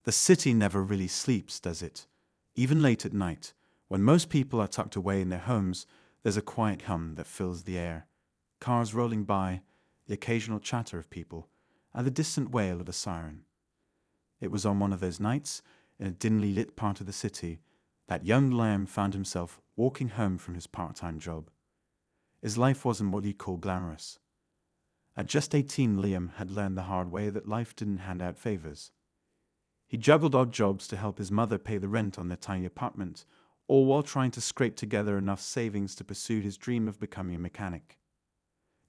The city never really sleeps, does it? Even late at night, when most people are tucked away in their homes, there's a quiet hum that fills the air. Cars rolling by, the occasional chatter of people, and the distant wail of a siren. It was on one of those nights, in a dimly lit part of the city, that young Liam found himself walking home from his part-time job. His life wasn't what you'd call glamorous. At just 18, Liam had learned the hard way that life didn't hand out favors. He juggled odd jobs to help his mother pay the rent on their tiny apartment, all while trying to scrape together enough savings to pursue his dream of becoming a mechanic.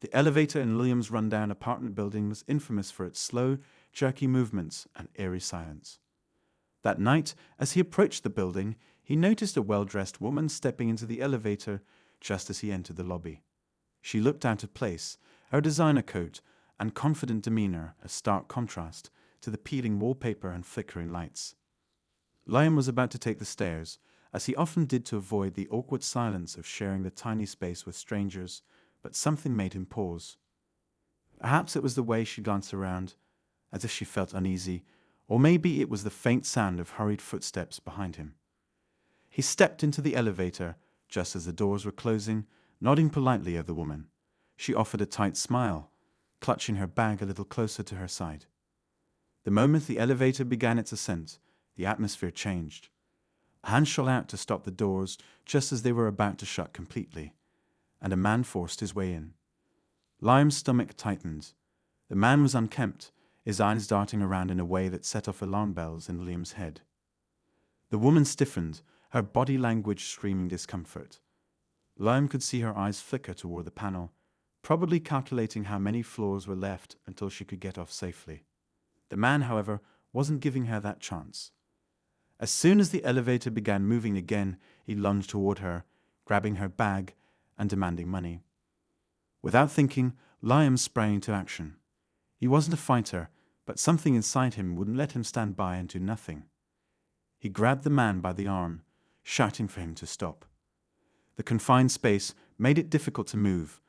The elevator in Liam's rundown apartment building was infamous for its slow, jerky movements and eerie silence. That night, as he approached the building, he noticed a well-dressed woman stepping into the elevator just as he entered the lobby. She looked out of place, her designer coat and confident demeanor a stark contrast to the peeling wallpaper and flickering lights. Liam was about to take the stairs, as he often did to avoid the awkward silence of sharing the tiny space with strangers, but something made him pause. Perhaps it was the way she glanced around, as if she felt uneasy, or maybe it was the faint sound of hurried footsteps behind him. He stepped into the elevator just as the doors were closing, nodding politely at the woman. She offered a tight smile, clutching her bag a little closer to her side. The moment the elevator began its ascent, the atmosphere changed. A hand shot out to stop the doors just as they were about to shut completely, and a man forced his way in. Liam's stomach tightened. The man was unkempt, his eyes darting around in a way that set off alarm bells in Liam's head. The woman stiffened, her body language screaming discomfort. Liam could see her eyes flicker toward the panel, probably calculating how many floors were left until she could get off safely. The man, however, wasn't giving her that chance. As soon as the elevator began moving again, he lunged toward her, grabbing her bag and demanding money. Without thinking, Liam sprang into action. He wasn't a fighter, but something inside him wouldn't let him stand by and do nothing. He grabbed the man by the arm, shouting for him to stop. The confined space made it difficult to move,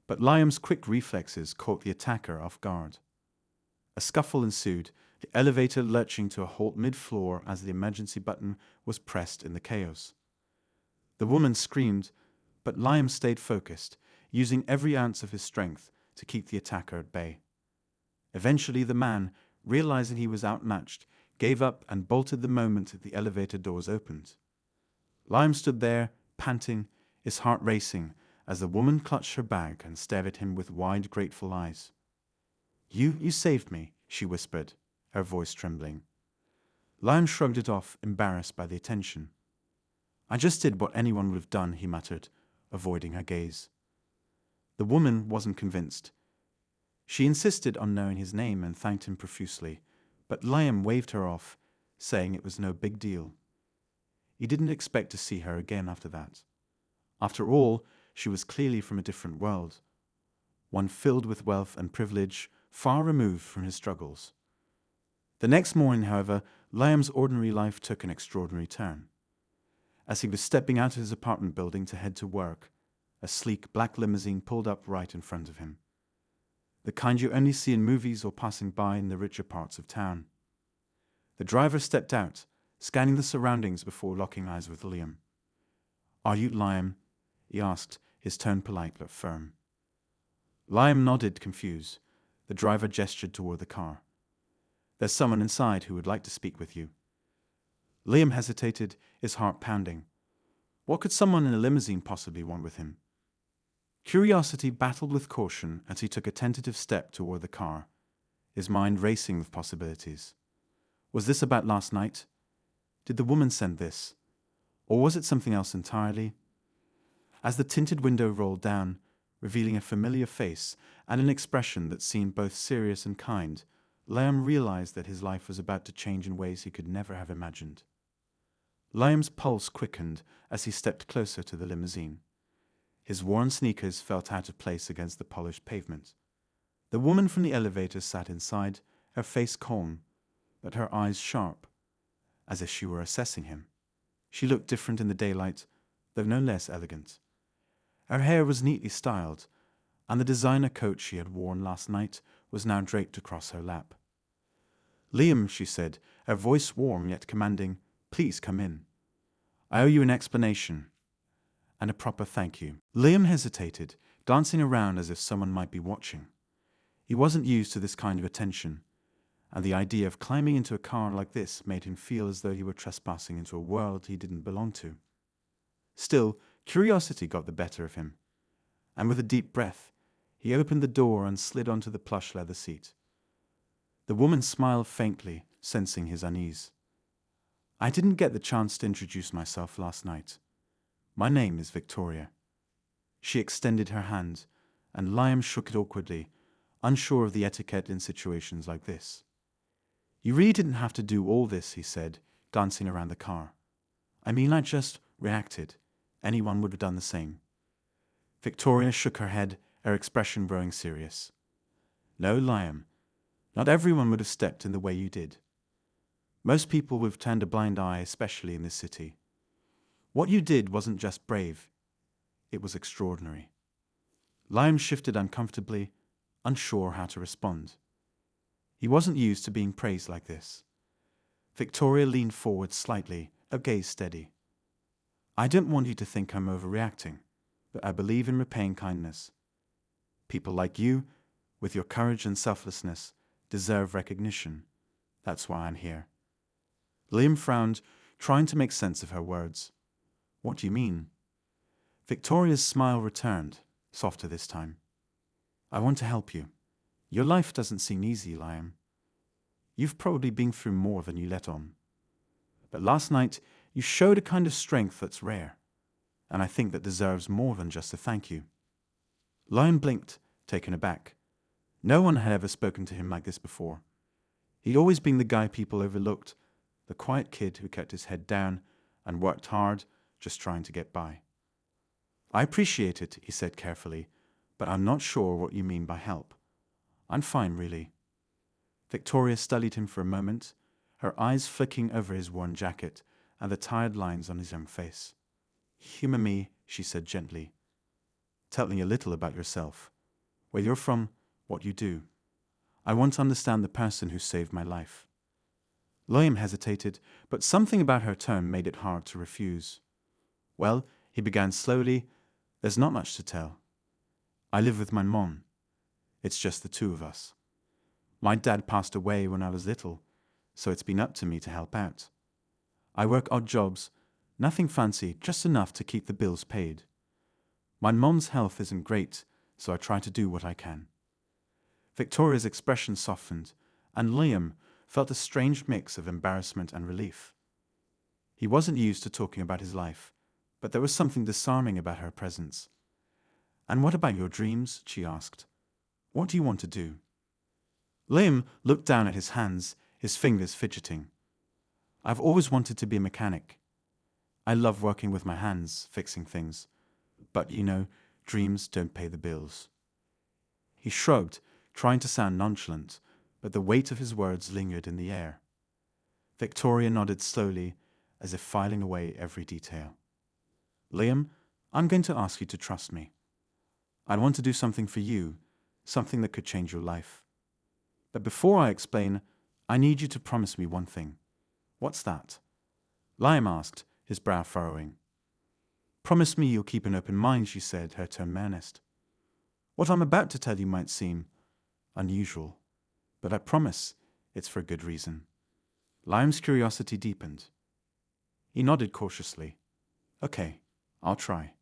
but Liam's quick reflexes caught the attacker off guard. A scuffle ensued, the elevator lurching to a halt mid-floor as the emergency button was pressed in the chaos. The woman screamed, but Liam stayed focused, using every ounce of his strength to keep the attacker at bay. Eventually the man, realizing he was outmatched, gave up and bolted the moment the elevator doors opened. Liam stood there, panting, his heart racing, as the woman clutched her bag and stared at him with wide, grateful eyes. You saved me," she whispered, her voice trembling. Liam shrugged it off, embarrassed by the attention. "I just did what anyone would have done," he muttered, avoiding her gaze. The woman wasn't convinced. She insisted on knowing his name and thanked him profusely, but Liam waved her off, saying it was no big deal. He didn't expect to see her again after that. After all, she was clearly from a different world, one filled with wealth and privilege, far removed from his struggles. The next morning, however, Liam's ordinary life took an extraordinary turn. As he was stepping out of his apartment building to head to work, a sleek black limousine pulled up right in front of him. The kind you only see in movies or passing by in the richer parts of town. The driver stepped out, scanning the surroundings before locking eyes with Liam. "Are you Liam?" he asked, his tone polite but firm. Liam nodded, confused. The driver gestured toward the car. "There's someone inside who would like to speak with you." Liam hesitated, his heart pounding. What could someone in a limousine possibly want with him? Curiosity battled with caution as he took a tentative step toward the car, his mind racing with possibilities. Was this about last night? Did the woman send this? Or was it something else entirely? As the tinted window rolled down, revealing a familiar face and an expression that seemed both serious and kind, Liam realized that his life was about to change in ways he could never have imagined. Liam's pulse quickened as he stepped closer to the limousine. His worn sneakers felt out of place against the polished pavement. The woman from the elevator sat inside, her face calm, but her eyes sharp, as if she were assessing him. She looked different in the daylight, though no less elegant. Her hair was neatly styled, and the designer coat she had worn last night was now draped across her lap. Liam, she said, her voice warm yet commanding, please come in. I owe you an explanation and a proper thank you. Liam hesitated, glancing around as if someone might be watching. He wasn't used to this kind of attention, and the idea of climbing into a car like this made him feel as though he were trespassing into a world he didn't belong to. Still, curiosity got the better of him, and with a deep breath, he opened the door and slid onto the plush leather seat. The woman smiled faintly, sensing his unease. I didn't get the chance to introduce myself last night. My name is Victoria. She extended her hand, and Liam shook it awkwardly, unsure of the etiquette in situations like this. You really didn't have to do all this, he said, glancing around the car. I mean, I just reacted. Anyone would have done the same. Victoria shook her head, her expression growing serious. No, Liam, not everyone would have stepped in the way you did. Most people would have turned a blind eye, especially in this city. What you did wasn't just brave, it was extraordinary. Liam shifted uncomfortably, unsure how to respond. He wasn't used to being praised like this. Victoria leaned forward slightly, her gaze steady. I don't want you to think I'm overreacting, but I believe in repaying kindness. People like you, with your courage and selflessness, deserve recognition. That's why I'm here. Liam frowned, trying to make sense of her words. What do you mean? Victoria's smile returned, softer this time. I want to help you. Your life doesn't seem easy, Liam. You've probably been through more than you let on. But last night, you showed a kind of strength that's rare, and I think that deserves more than just a thank you. Liam blinked, taken aback. No one had ever spoken to him like this before. He'd always been the guy people overlooked, the quiet kid who kept his head down and worked hard, just trying to get by. I appreciate it, he said carefully, but I'm not sure what you mean by help. I'm fine, really. Victoria studied him for a moment, her eyes flicking over his worn jacket and the tired lines on his young face. Humour me, she said gently. Tell me a little about yourself, where you're from, what you do. I want to understand the person who saved my life. Liam hesitated, but something about her tone made it hard to refuse. Well, he began slowly, there's not much to tell. I live with my mom. It's just the two of us. My dad passed away when I was little, so it's been up to me to help out. I work odd jobs, nothing fancy, just enough to keep the bills paid. My mom's health isn't great, so I try to do what I can. Victoria's expression softened, and Liam felt a strange mix of embarrassment and relief. He wasn't used to talking about his life, but there was something disarming about her presence. And what about your dreams? She asked. What do you want to do? Liam looked down at his hands, his fingers fidgeting. I've always wanted to be a mechanic. I love working with my hands, fixing things. But, dreams don't pay the bills. He shrugged, trying to sound nonchalant, but the weight of his words lingered in the air. Victoria nodded slowly, as if filing away every detail. Liam, I'm going to ask you to trust me. I want to do something for you, something that could change your life. But before I explain, I need you to promise me one thing. What's that? Liam asked, his brow furrowing. Promise me you'll keep an open mind, she said, her tone earnest. What I'm about to tell you might seem unusual, but I promise it's for a good reason. Liam's curiosity deepened. He nodded cautiously. Okay, I'll try.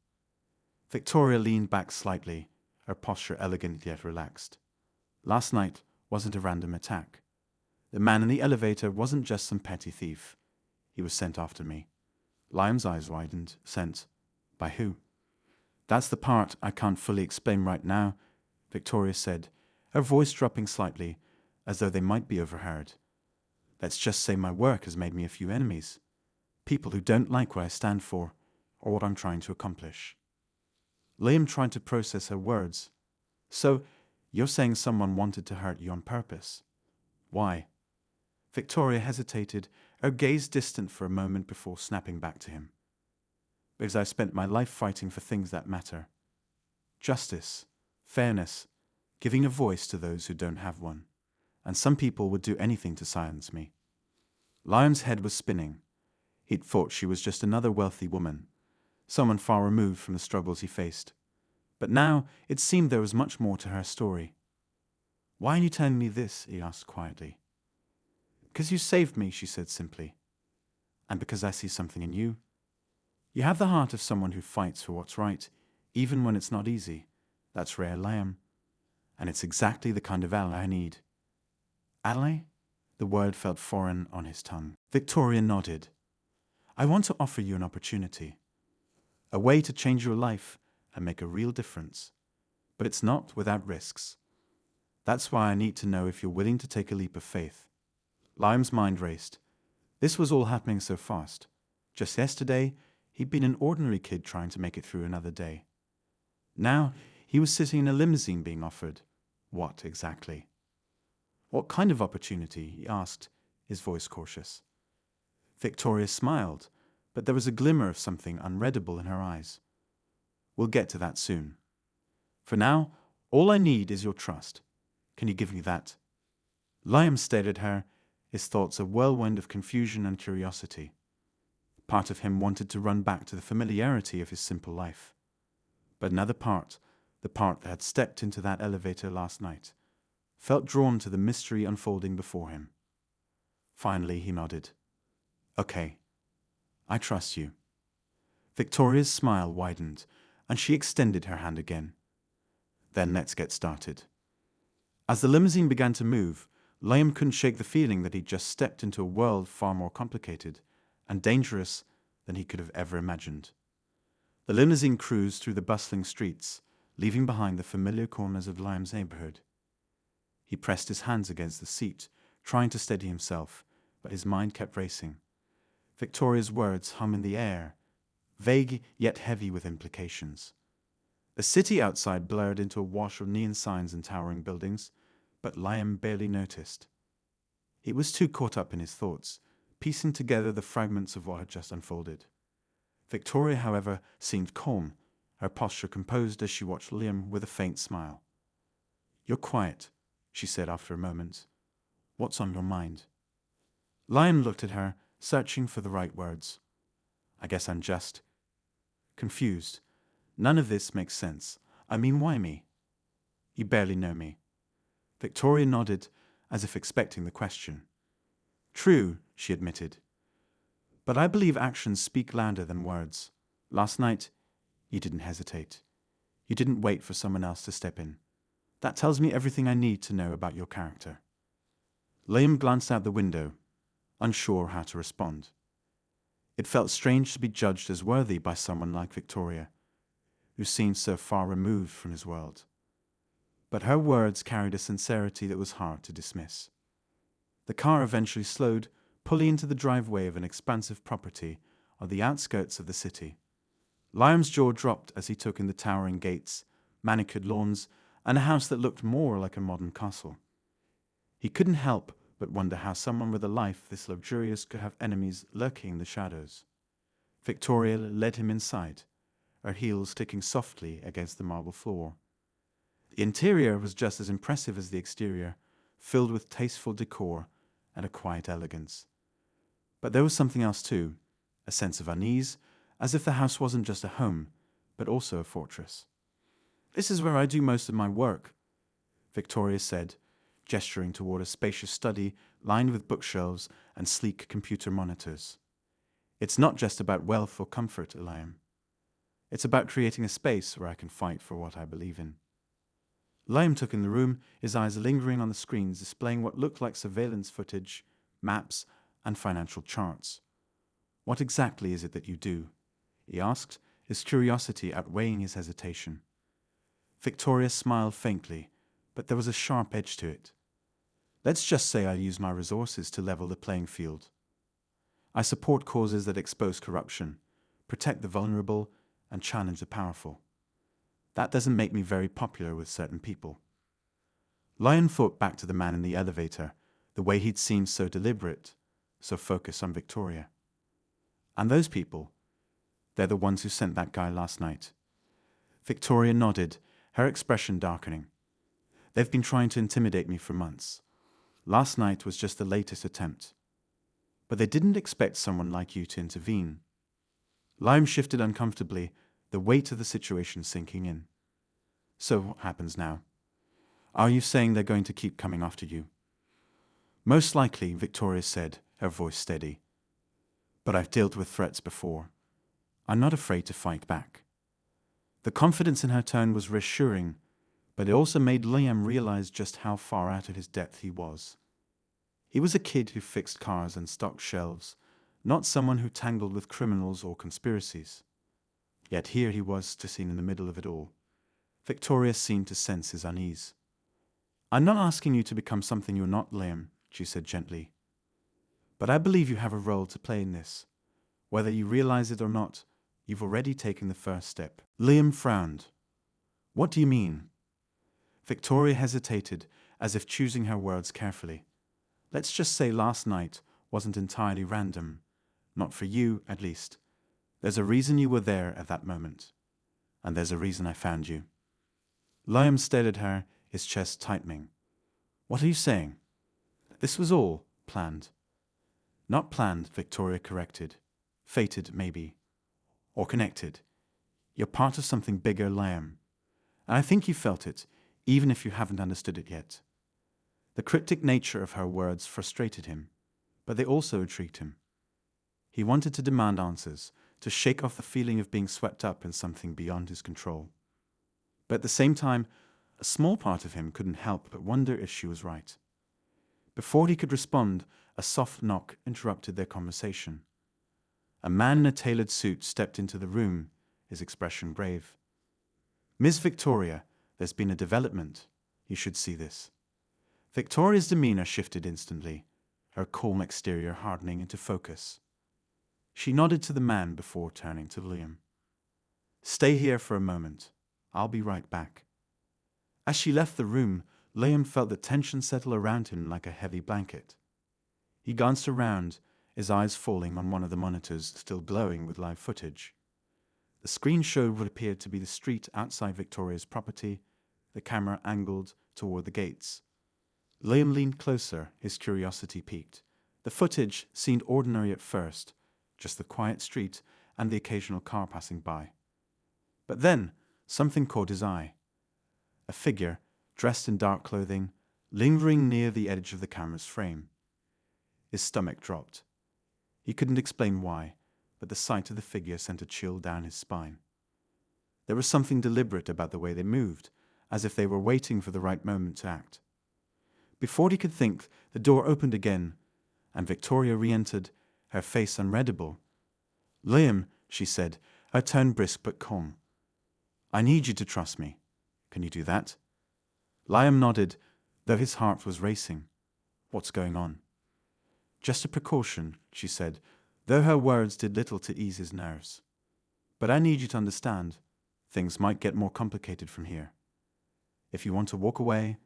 Victoria leaned back slightly, her posture elegant yet relaxed. Last night wasn't a random attack. The man in the elevator wasn't just some petty thief. He was sent after me. Liam's eyes widened. Sent? By who? That's the part I can't fully explain right now, Victoria said, her voice dropping slightly, as though they might be overheard. Let's just say my work has made me a few enemies. People who don't like what I stand for, or what I'm trying to accomplish. Liam tried to process her words. So, you're saying someone wanted to hurt you on purpose? Why? Victoria hesitated, her gaze distant for a moment before snapping back to him. Because I've spent my life fighting for things that matter. Justice, fairness, giving a voice to those who don't have one. and some people would do anything to silence me. Liam's head was spinning. He'd thought she was just another wealthy woman, someone far removed from the struggles he faced. But now it seemed there was much more to her story. "Why are you telling me this?" he asked quietly. "Because you saved me," she said simply. "And because I see something in you. You have the heart of someone who fights for what's right, even when it's not easy. That's rare, Liam. And it's exactly the kind of ally I need." "Ally?" The word felt foreign on his tongue. Victoria nodded. "I want to offer you an opportunity. A way to change your life and make a real difference. But it's not without risks. That's why I need to know if you're willing to take a leap of faith." Liam's mind raced. This was all happening so fast. Just yesterday, he'd been an ordinary kid trying to make it through another day. Now, he was sitting in a limousine being offered. What exactly? "What kind of opportunity?" he asked, his voice cautious. Victoria smiled, but there was a glimmer of something unreadable in her eyes. "We'll get to that soon. For now, all I need is your trust. Can you give me that?" Liam stared at her, his thoughts a whirlwind of confusion and curiosity. Part of him wanted to run back to the familiarity of his simple life. But another part, the part that had stepped into that elevator last night, felt drawn to the mystery unfolding before him. Finally, he nodded. "Okay, I trust you." Victoria's smile widened, and she extended her hand again. "Then let's get started." As the limousine began to move, Liam couldn't shake the feeling that he'd just stepped into a world far more complicated and dangerous than he could have ever imagined. The limousine cruised through the bustling streets, leaving behind the familiar corners of Liam's neighborhood. He pressed his hands against the seat, trying to steady himself, but his mind kept racing. Victoria's words hum in the air, vague yet heavy with implications. The city outside blurred into a wash of neon signs and towering buildings, but Liam barely noticed. He was too caught up in his thoughts, piecing together the fragments of what had just unfolded. Victoria, however, seemed calm, her posture composed as she watched Liam with a faint smile. "You're quiet," she said after a moment. "What's on your mind?" Liam looked at her, searching for the right words. "I guess I'm just confused. None of this makes sense. I mean, why me? You barely know me." Victoria nodded, as if expecting the question. "True," she admitted. "But I believe actions speak louder than words. Last night, you didn't hesitate. You didn't wait for someone else to step in. That tells me everything I need to know about your character." Liam glanced out the window, unsure how to respond. It felt strange to be judged as worthy by someone like Victoria, who seemed so far removed from his world. But her words carried a sincerity that was hard to dismiss. The car eventually slowed, pulling into the driveway of an expansive property on the outskirts of the city. Liam's jaw dropped as he took in the towering gates, manicured lawns, and a house that looked more like a modern castle. He couldn't help but wonder how someone with a life this luxurious could have enemies lurking in the shadows. Victoria led him inside, her heels clicking softly against the marble floor. The interior was just as impressive as the exterior, filled with tasteful decor and a quiet elegance. But there was something else too, a sense of unease, as if the house wasn't just a home, but also a fortress. "This is where I do most of my work," Victoria said, gesturing toward a spacious study lined with bookshelves and sleek computer monitors. "It's not just about wealth or comfort, Liam. It's about creating a space where I can fight for what I believe in." Liam took in the room, his eyes lingering on the screens displaying what looked like surveillance footage, maps, and financial charts. "What exactly is it that you do?" he asked, his curiosity outweighing his hesitation. Victoria smiled faintly, but there was a sharp edge to it. "Let's just say I use my resources to level the playing field. I support causes that expose corruption, protect the vulnerable, and challenge the powerful. That doesn't make me very popular with certain people." Lion thought back to the man in the elevator, the way he'd seemed so deliberate, so focused on Victoria. "And those people, they're the ones who sent that guy last night." Victoria nodded, her expression darkening. "They've been trying to intimidate me for months. Last night was just the latest attempt. But they didn't expect someone like you to intervene. Liam shifted uncomfortably, the weight of the situation sinking in. So what happens now? Are you saying they're going to keep coming after you? Most likely, Victoria said, her voice steady. But I've dealt with threats before. I'm not afraid to fight back. The confidence in her tone was reassuring, but it also made Liam realize just how far out of his depth he was. He was a kid who fixed cars and stocked shelves, not someone who tangled with criminals or conspiracies. Yet here he was sitting in the middle of it all. Victoria seemed to sense his unease. I'm not asking you to become something you're not, Liam, she said gently. But I believe you have a role to play in this. Whether you realize it or not, you've already taken the first step. Liam frowned. What do you mean? Victoria hesitated, as if choosing her words carefully. Let's just say last night wasn't entirely random. Not for you, at least. There's a reason you were there at that moment. And there's a reason I found you. Liam stared at her, his chest tightening. What are you saying? This was all planned. Not planned, Victoria corrected. Fated, maybe. Or connected. You're part of something bigger, Liam. And I think you felt it, even if you haven't understood it yet. The cryptic nature of her words frustrated him, but they also intrigued him. He wanted to demand answers, to shake off the feeling of being swept up in something beyond his control. But at the same time, a small part of him couldn't help but wonder if she was right. Before he could respond, a soft knock interrupted their conversation. A man in a tailored suit stepped into the room, his expression grave. Miss Victoria, there's been a development. You should see this. Victoria's demeanor shifted instantly, her calm exterior hardening into focus. She nodded to the man before turning to Liam. Stay here for a moment. I'll be right back. As she left the room, Liam felt the tension settle around him like a heavy blanket. He glanced around, his eyes falling on one of the monitors still glowing with live footage. The screen showed what appeared to be the street outside Victoria's property, the camera angled toward the gates. Liam leaned closer, his curiosity piqued. The footage seemed ordinary at first, just the quiet street and the occasional car passing by. But then, something caught his eye. A figure, dressed in dark clothing, lingering near the edge of the camera's frame. His stomach dropped. He couldn't explain why, but the sight of the figure sent a chill down his spine. There was something deliberate about the way they moved, as if they were waiting for the right moment to act. Before he could think, the door opened again, and Victoria re-entered, her face unreadable. Liam, she said, her tone brisk but calm. I need you to trust me. Can you do that? Liam nodded, though his heart was racing. What's going on? Just a precaution, she said, though her words did little to ease his nerves. But I need you to understand, things might get more complicated from here. If you want to walk away,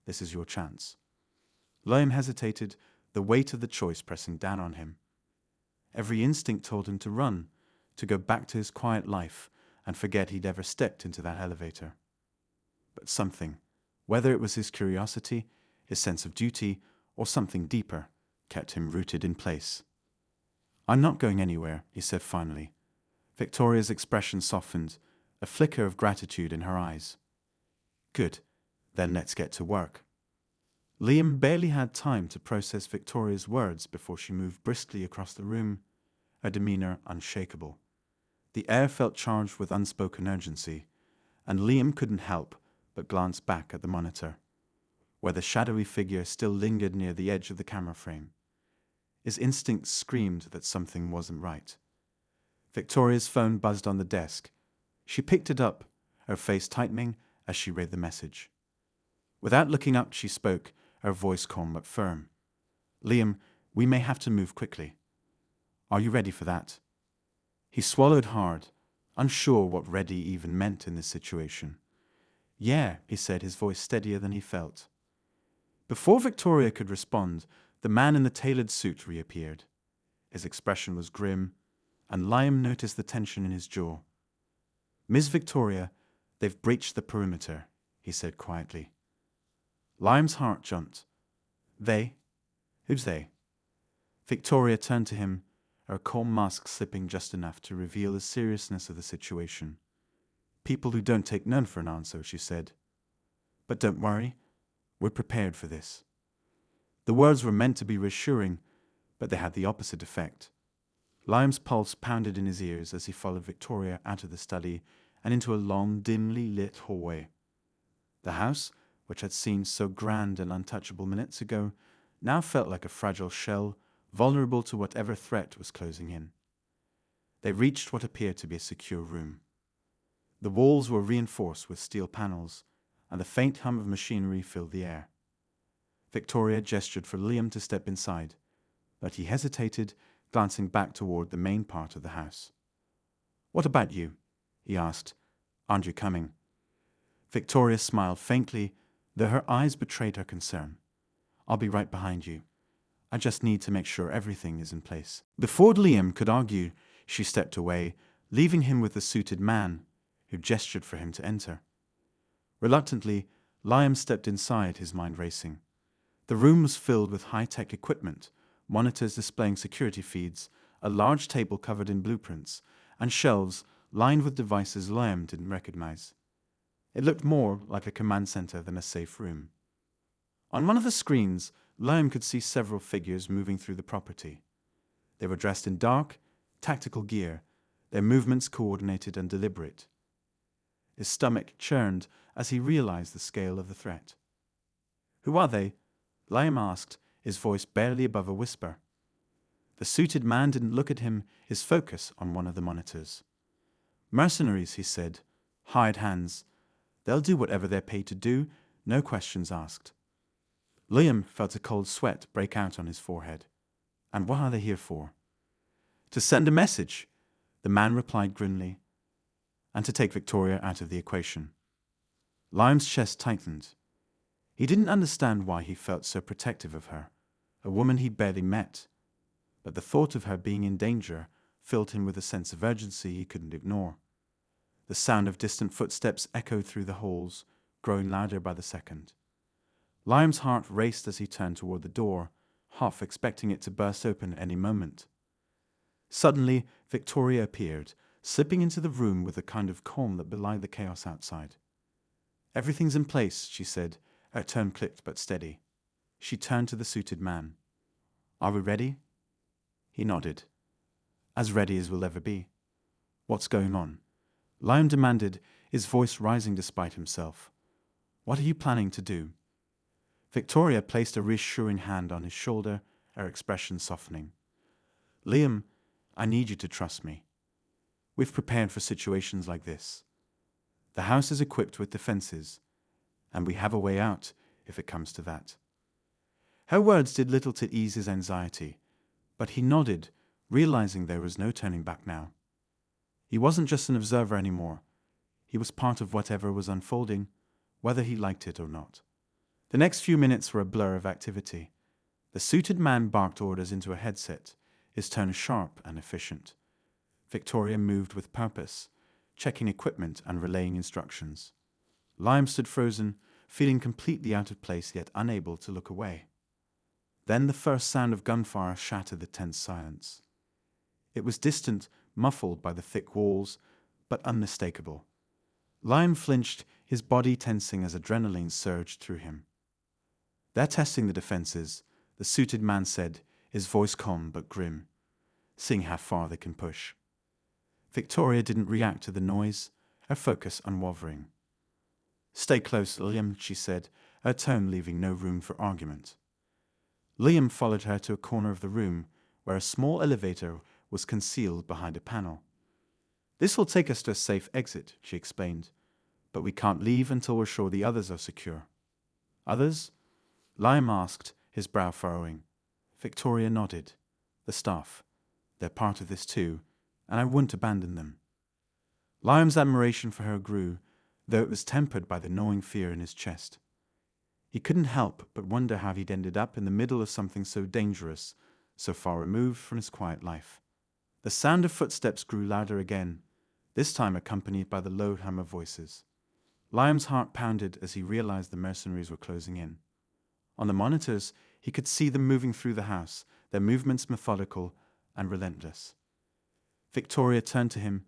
this is your chance. Liam hesitated, the weight of the choice pressing down on him. Every instinct told him to run, to go back to his quiet life and forget he'd ever stepped into that elevator. But something, whether it was his curiosity, his sense of duty, or something deeper, kept him rooted in place. I'm not going anywhere, he said finally. Victoria's expression softened, a flicker of gratitude in her eyes. Good, then let's get to work. Liam barely had time to process Victoria's words before she moved briskly across the room, her demeanor unshakable. The air felt charged with unspoken urgency, and Liam couldn't help but glance back at the monitor, where the shadowy figure still lingered near the edge of the camera frame. His instincts screamed that something wasn't right. Victoria's phone buzzed on the desk. She picked it up, her face tightening as she read the message. Without looking up, she spoke, her voice calm but firm. Liam, we may have to move quickly. Are you ready for that? He swallowed hard, unsure what ready even meant in this situation. Yeah, he said, his voice steadier than he felt. Before Victoria could respond, the man in the tailored suit reappeared. His expression was grim, and Liam noticed the tension in his jaw. Miss Victoria, they've breached the perimeter, he said quietly. Liam's heart jumped. They? Who's they? Victoria turned to him, her calm mask slipping just enough to reveal the seriousness of the situation. People who don't take none for an answer, she said. But don't worry, we're prepared for this. The words were meant to be reassuring, but they had the opposite effect. Liam's pulse pounded in his ears as he followed Victoria out of the study and into a long, dimly lit hallway. The house, which had seemed so grand and untouchable minutes ago, now felt like a fragile shell, vulnerable to whatever threat was closing in. They reached what appeared to be a secure room. The walls were reinforced with steel panels, and the faint hum of machinery filled the air. Victoria gestured for Liam to step inside, but he hesitated, glancing back toward the main part of the house. "What about you?" he asked. "Aren't you coming?" Victoria smiled faintly, though her eyes betrayed her concern. "I'll be right behind you. I just need to make sure everything is in place." Before Liam could argue, she stepped away, leaving him with the suited man, who gestured for him to enter. Reluctantly, Liam stepped inside, his mind racing. The room was filled with high-tech equipment, monitors displaying security feeds, a large table covered in blueprints, and shelves lined with devices Liam didn't recognize. It looked more like a command center than a safe room. On one of the screens, Liam could see several figures moving through the property. They were dressed in dark, tactical gear, their movements coordinated and deliberate. His stomach churned as he realized the scale of the threat. "Who are they?" Liam asked, his voice barely above a whisper. The suited man didn't look at him, his focus on one of the monitors. "Mercenaries," he said. "Hired hands. They'll do whatever they're paid to do, no questions asked." Liam felt a cold sweat break out on his forehead. "And what are they here for?" "To send a message," the man replied grimly, "and to take Victoria out of the equation." Liam's chest tightened. He didn't understand why he felt so protective of her, a woman he'd barely met, but the thought of her being in danger filled him with a sense of urgency he couldn't ignore. The sound of distant footsteps echoed through the halls, growing louder by the second. Liam's heart raced as he turned toward the door, half expecting it to burst open at any moment. Suddenly, Victoria appeared, slipping into the room with a kind of calm that belied the chaos outside. "Everything's in place," she said, her tone clipped but steady. She turned to the suited man. "Are we ready?" He nodded. "As ready as we'll ever be." "What's going on?" Liam demanded, his voice rising despite himself. "What are you planning to do?" Victoria placed a reassuring hand on his shoulder, her expression softening. "Liam, I need you to trust me. We've prepared for situations like this. The house is equipped with defenses, and we have a way out if it comes to that." Her words did little to ease his anxiety, but he nodded, realizing there was no turning back now. He wasn't just an observer anymore. He was part of whatever was unfolding, whether he liked it or not. The next few minutes were a blur of activity. The suited man barked orders into a headset, his tone sharp and efficient. Victoria moved with purpose, checking equipment and relaying instructions. Liam stood frozen, feeling completely out of place yet unable to look away. Then the first sound of gunfire shattered the tense silence. It was distant, muffled by the thick walls, but unmistakable. Liam flinched, his body tensing as adrenaline surged through him. "They're testing the defenses," the suited man said, his voice calm but grim, "seeing how far they can push." Victoria didn't react to the noise, her focus unwavering. "Stay close, Liam," she said, her tone leaving no room for argument. Liam followed her to a corner of the room, where a small elevator was concealed behind a panel. "This will take us to a safe exit," she explained, "but we can't leave until we're sure the others are secure." "Others?" Liam asked, his brow furrowing. Victoria nodded. "The staff. They're part of this too, and I wouldn't abandon them." Liam's admiration for her grew, though it was tempered by the gnawing fear in his chest. He couldn't help but wonder how he'd ended up in the middle of something so dangerous, so far removed from his quiet life. The sound of footsteps grew louder again, this time accompanied by the low hum of voices. Liam's heart pounded as he realized the mercenaries were closing in. On the monitors, He could see them moving through the house, their movements methodical and relentless. Victoria turned to him,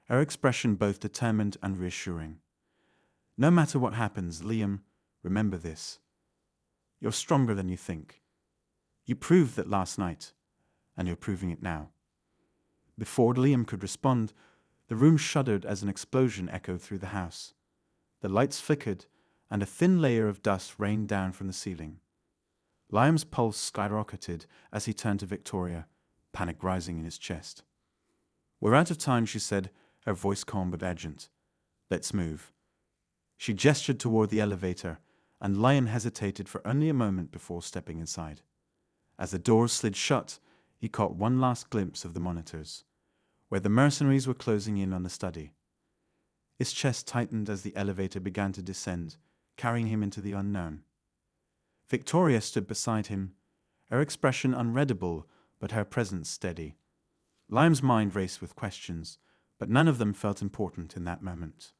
her expression both determined and reassuring. No matter what happens, Liam, remember this. You're stronger than you think. You proved that last night, and you're proving it now. Before Liam could respond, the room shuddered as an explosion echoed through the house. The lights flickered, and a thin layer of dust rained down from the ceiling. Liam's pulse skyrocketed as he turned to Victoria, panic rising in his chest. We're out of time, she said, her voice calm but urgent. Let's move. She gestured toward the elevator, and Liam hesitated for only a moment before stepping inside. As the doors slid shut, he caught one last glimpse of the monitors, where the mercenaries were closing in on the study. His chest tightened as the elevator began to descend, carrying him into the unknown. Victoria stood beside him, her expression unreadable, but her presence steady. Liam's mind raced with questions, but none of them felt important in that moment.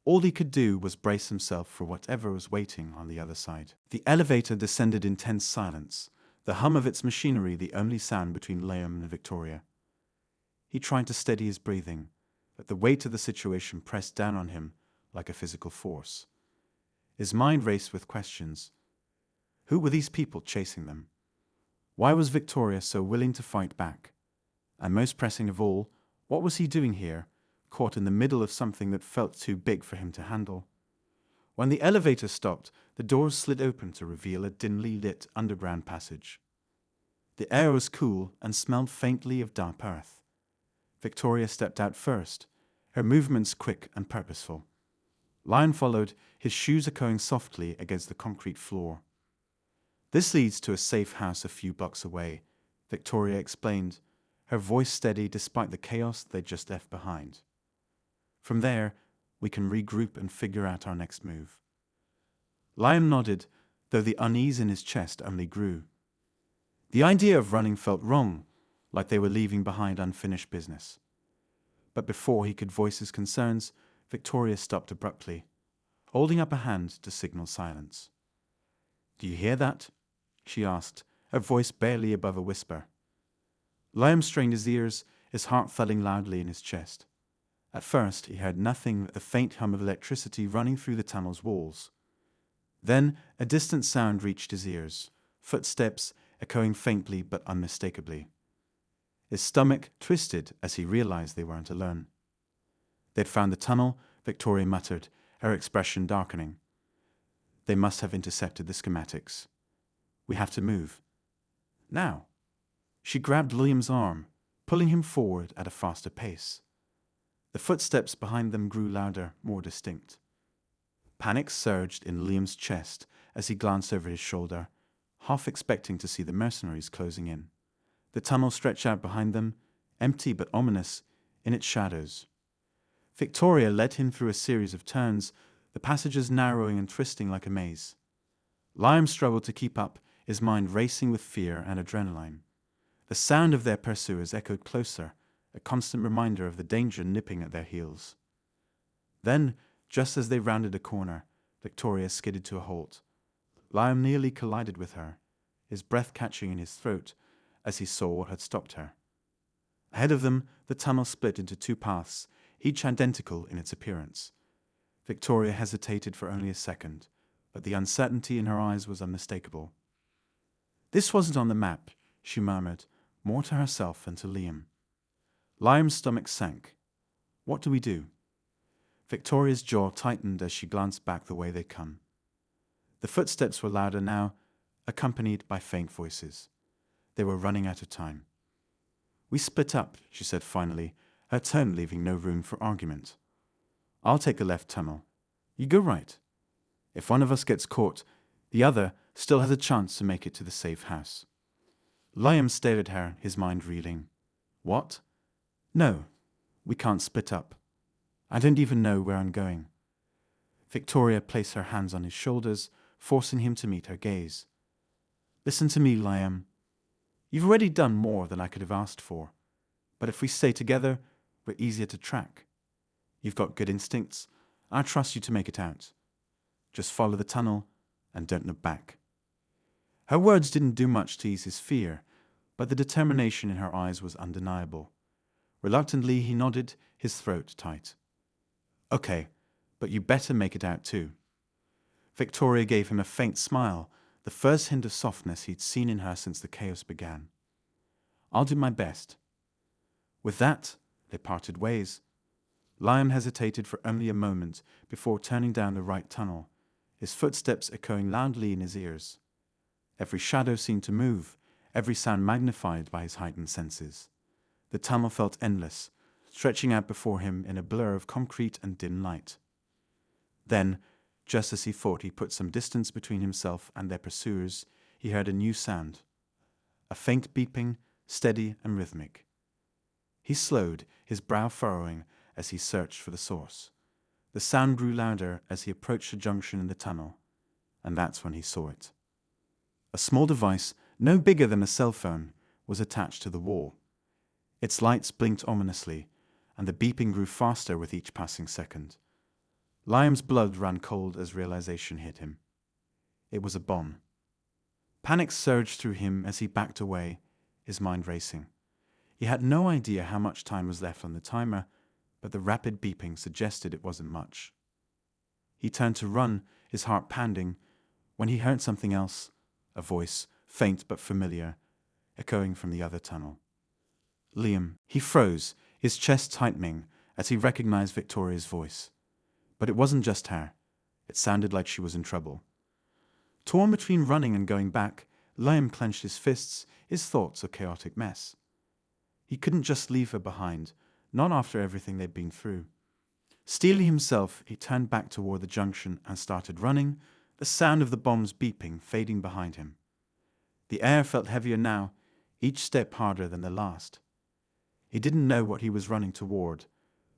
All he could do was brace himself for whatever was waiting on the other side. The elevator descended in tense silence, the hum of its machinery the only sound between Liam and Victoria. He tried to steady his breathing, but the weight of the situation pressed down on him like a physical force. His mind raced with questions. Who were these people chasing them? Why was Victoria so willing to fight back? And most pressing of all, what was he doing here, caught in the middle of something that felt too big for him to handle? When the elevator stopped, the doors slid open to reveal a dimly lit underground passage. The air was cool and smelled faintly of damp earth. Victoria stepped out first, her movements quick and purposeful. Liam followed, his shoes echoing softly against the concrete floor. This leads to a safe house a few blocks away, Victoria explained, her voice steady despite the chaos they'd just left behind. From there, we can regroup and figure out our next move. Liam nodded, though the unease in his chest only grew. The idea of running felt wrong, like they were leaving behind unfinished business. But before he could voice his concerns, Victoria stopped abruptly, holding up a hand to signal silence. "Do you hear that?" she asked, her voice barely above a whisper. Liam strained his ears, his heart thudding loudly in his chest. At first, he heard nothing but the faint hum of electricity running through the tunnel's walls. Then, a distant sound reached his ears, footsteps echoing faintly but unmistakably. His stomach twisted as he realized they weren't alone. They'd found the tunnel, Victoria muttered, her expression darkening. They must have intercepted the schematics. We have to move. Now. She grabbed Liam's arm, pulling him forward at a faster pace. The footsteps behind them grew louder, more distinct. Panic surged in Liam's chest as he glanced over his shoulder, half expecting to see the mercenaries closing in. The tunnel stretched out behind them, empty but ominous, in its shadows. Victoria led him through a series of turns, the passages narrowing and twisting like a maze. Liam struggled to keep up, his mind racing with fear and adrenaline. The sound of their pursuers echoed closer, a constant reminder of the danger nipping at their heels. Then, just as they rounded a corner, Victoria skidded to a halt. Liam nearly collided with her, his breath catching in his throat as he saw what had stopped her. Ahead of them, the tunnel split into two paths, each identical in its appearance. Victoria hesitated for only a second, but the uncertainty in her eyes was unmistakable. "This wasn't on the map," she murmured, more to herself than to Liam. Liam's stomach sank. "What do we do?" Victoria's jaw tightened as she glanced back the way they'd come. The footsteps were louder now, accompanied by faint voices. They were running out of time. "We split up," she said finally, her tone leaving no room for argument. "I'll take the left tunnel. You go right. If one of us gets caught, the other still has a chance to make it to the safe house." Liam stared at her, his mind reeling. "What?" "No, we can't split up. I don't even know where I'm going." Victoria placed her hands on his shoulders, forcing him to meet her gaze. "Listen to me, Liam. You've already done more than I could have asked for, but if we stay together, we're easier to track. You've got good instincts. I trust you to make it out. Just follow the tunnel and don't look back." Her words didn't do much to ease his fear, but the determination in her eyes was undeniable. Reluctantly, he nodded, his throat tight. Okay, but you better make it out too. Victoria gave him a faint smile, the first hint of softness he'd seen in her since the chaos began. I'll do my best. With that, they parted ways. Liam hesitated for only a moment before turning down the right tunnel, his footsteps echoing loudly in his ears. Every shadow seemed to move, every sound magnified by his heightened senses. The tunnel felt endless, stretching out before him in a blur of concrete and dim light. Then, just as he thought he put some distance between himself and their pursuers, he heard a new sound. A faint beeping, steady and rhythmic. He slowed, his brow furrowing as he searched for the source. The sound grew louder as he approached a junction in the tunnel, and that's when he saw it. A small device, no bigger than a cell phone, was attached to the wall. Its lights blinked ominously, and the beeping grew faster with each passing second. Liam's blood ran cold as realization hit him. It was a bomb. Panic surged through him as he backed away, his mind racing. He had no idea how much time was left on the timer, but the rapid beeping suggested it wasn't much. He turned to run, his heart pounding, when he heard something else, a voice, faint but familiar, echoing from the other tunnel. Liam. He froze, his chest tightening as he recognized Victoria's voice. But it wasn't just her. It sounded like she was in trouble. Torn between running and going back, Liam clenched his fists, his thoughts a chaotic mess. He couldn't just leave her behind, not after everything they'd been through. Steeling himself, he turned back toward the junction and started running, the sound of the bombs beeping fading behind him. The air felt heavier now, each step harder than the last. He didn't know what he was running toward,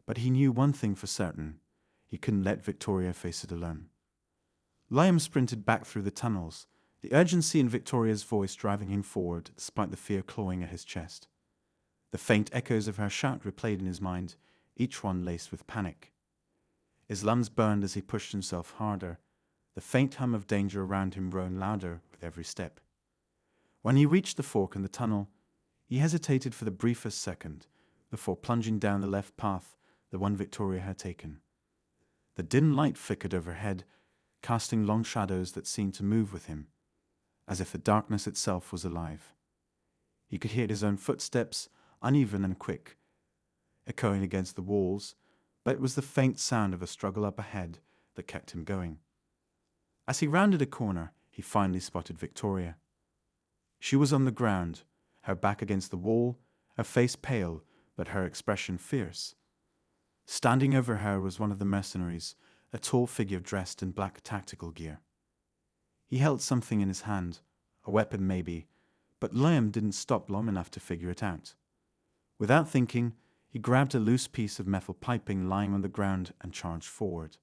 but he knew one thing for certain. He couldn't let Victoria face it alone. Liam sprinted back through the tunnels, the urgency in Victoria's voice driving him forward despite the fear clawing at his chest. The faint echoes of her shout replayed in his mind, each one laced with panic. His lungs burned as he pushed himself harder, the faint hum of danger around him grown louder with every step. When he reached the fork in the tunnel, he hesitated for the briefest second before plunging down the left path, the one Victoria had taken. The dim light flickered overhead, casting long shadows that seemed to move with him, as if the darkness itself was alive. He could hear his own footsteps, uneven and quick, echoing against the walls, but it was the faint sound of a struggle up ahead that kept him going. As he rounded a corner, he finally spotted Victoria. She was on the ground, her back against the wall, her face pale, but her expression fierce. Standing over her was one of the mercenaries, a tall figure dressed in black tactical gear. He held something in his hand, a weapon maybe, but Liam didn't stop long enough to figure it out. Without thinking, he grabbed a loose piece of metal piping lying on the ground and charged forward.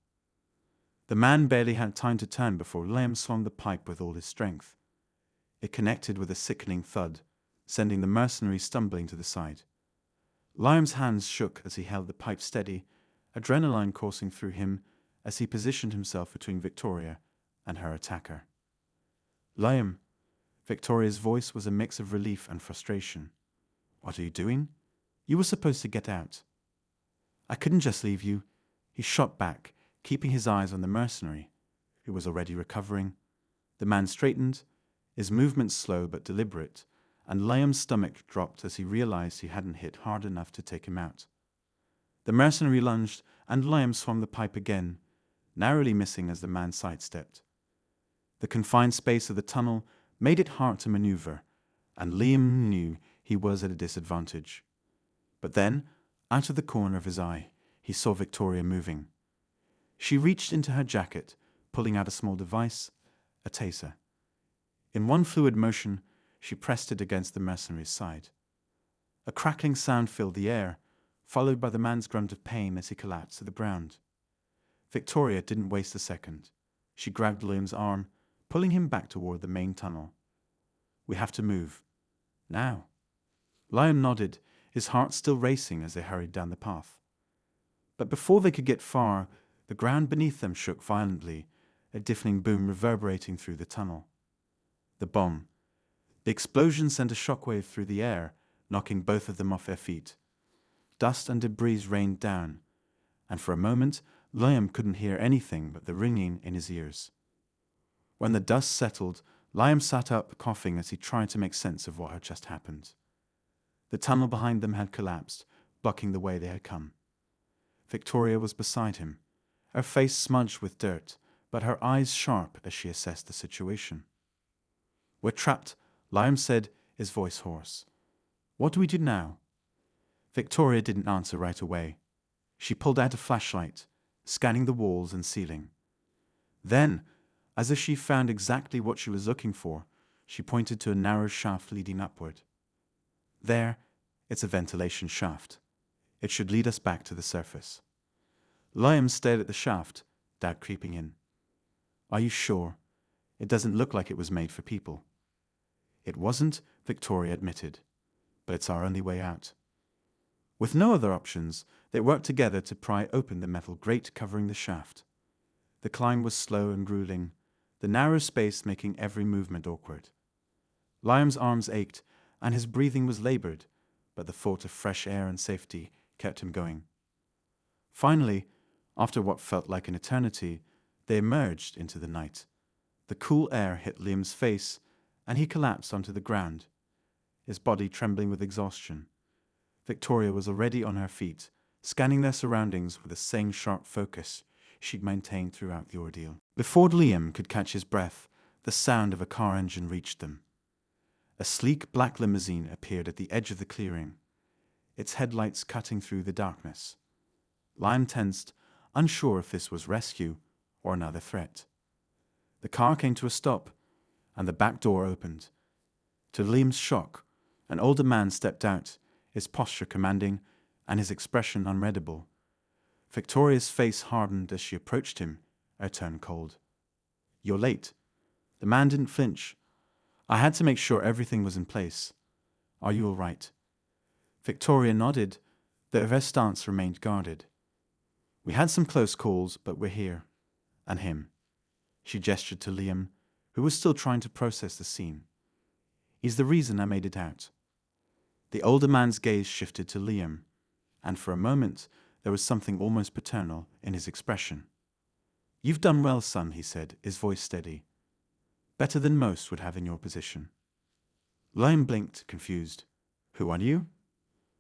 The man barely had time to turn before Liam swung the pipe with all his strength. It connected with a sickening thud, sending the mercenary stumbling to the side. Liam's hands shook as he held the pipe steady, adrenaline coursing through him as he positioned himself between Victoria and her attacker. Liam. Victoria's voice was a mix of relief and frustration. What are you doing? You were supposed to get out. I couldn't just leave you. He shot back, keeping his eyes on the mercenary, who was already recovering. The man straightened, his movements slow but deliberate, and Liam's stomach dropped as he realized he hadn't hit hard enough to take him out. The mercenary lunged, and Liam swung the pipe again, narrowly missing as the man sidestepped. The confined space of the tunnel made it hard to maneuver, and Liam knew he was at a disadvantage. But then, out of the corner of his eye, he saw Victoria moving. She reached into her jacket, pulling out a small device, a taser. In one fluid motion, she pressed it against the mercenary's side. A crackling sound filled the air, followed by the man's grunt of pain as he collapsed to the ground. Victoria didn't waste a second. She grabbed Liam's arm, pulling him back toward the main tunnel. We have to move. Now. Liam nodded, his heart still racing as they hurried down the path. But before they could get far, the ground beneath them shook violently, a deafening boom reverberating through the tunnel. The bomb. The explosion sent a shockwave through the air, knocking both of them off their feet. Dust and debris rained down, and for a moment Liam couldn't hear anything but the ringing in his ears. When the dust settled, Liam sat up, coughing as he tried to make sense of what had just happened. The tunnel behind them had collapsed, blocking the way they had come. Victoria was beside him, her face smudged with dirt, but her eyes sharp as she assessed the situation. "We're trapped," Liam said, his voice hoarse. "What do we do now?" Victoria didn't answer right away. She pulled out a flashlight, scanning the walls and ceiling. Then, as if she found exactly what she was looking for, she pointed to a narrow shaft leading upward. "There, it's a ventilation shaft. It should lead us back to the surface." Liam stared at the shaft, doubt creeping in. "Are you sure? It doesn't look like it was made for people." "It wasn't," Victoria admitted, "but it's our only way out." With no other options, they worked together to pry open the metal grate covering the shaft. The climb was slow and grueling, the narrow space making every movement awkward. Liam's arms ached, and his breathing was labored, but the thought of fresh air and safety kept him going. Finally, after what felt like an eternity, they emerged into the night. The cool air hit Liam's face, and he collapsed onto the ground, his body trembling with exhaustion. Victoria was already on her feet, scanning their surroundings with the same sharp focus she'd maintained throughout the ordeal. Before Liam could catch his breath, the sound of a car engine reached them. A sleek black limousine appeared at the edge of the clearing, its headlights cutting through the darkness. Liam tensed, unsure if this was rescue or another threat. The car came to a stop, and the back door opened. To Liam's shock, an older man stepped out, his posture commanding and his expression unreadable. Victoria's face hardened as she approached him, her tone cold. "You're late." The man didn't flinch. "I had to make sure everything was in place. Are you all right?" Victoria nodded, though her stance remained guarded. "We had some close calls, but we're here. And him." She gestured to Liam, who was still trying to process the scene. "He's the reason I made it out." The older man's gaze shifted to Liam, and for a moment there was something almost paternal in his expression. "You've done well, son," he said, his voice steady. "Better than most would have in your position." Liam blinked, confused. "Who are you?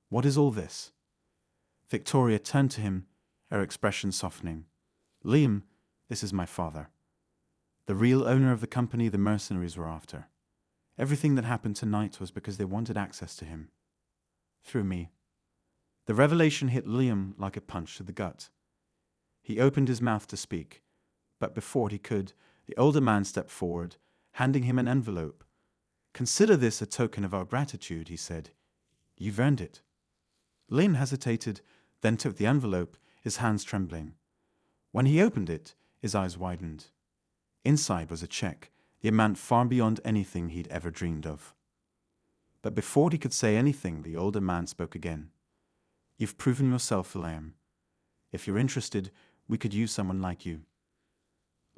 What is all this?" Victoria turned to him, her expression softening. "Liam, this is my father. The real owner of the company the mercenaries were after. Everything that happened tonight was because they wanted access to him. Through me." The revelation hit Liam like a punch to the gut. He opened his mouth to speak, but before he could, the older man stepped forward, handing him an envelope. "Consider this a token of our gratitude," he said. "You've earned it." Liam hesitated, then took the envelope, his hands trembling. When he opened it, his eyes widened. Inside was a check, the amount far beyond anything he'd ever dreamed of. But before he could say anything, the older man spoke again. "You've proven yourself, Liam. If you're interested, we could use someone like you."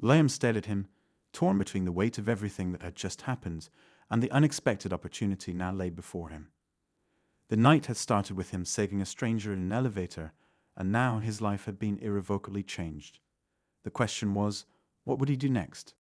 Liam stared at him, torn between the weight of everything that had just happened and the unexpected opportunity now lay before him. The night had started with him saving a stranger in an elevator, and now his life had been irrevocably changed. The question was, what would he do next?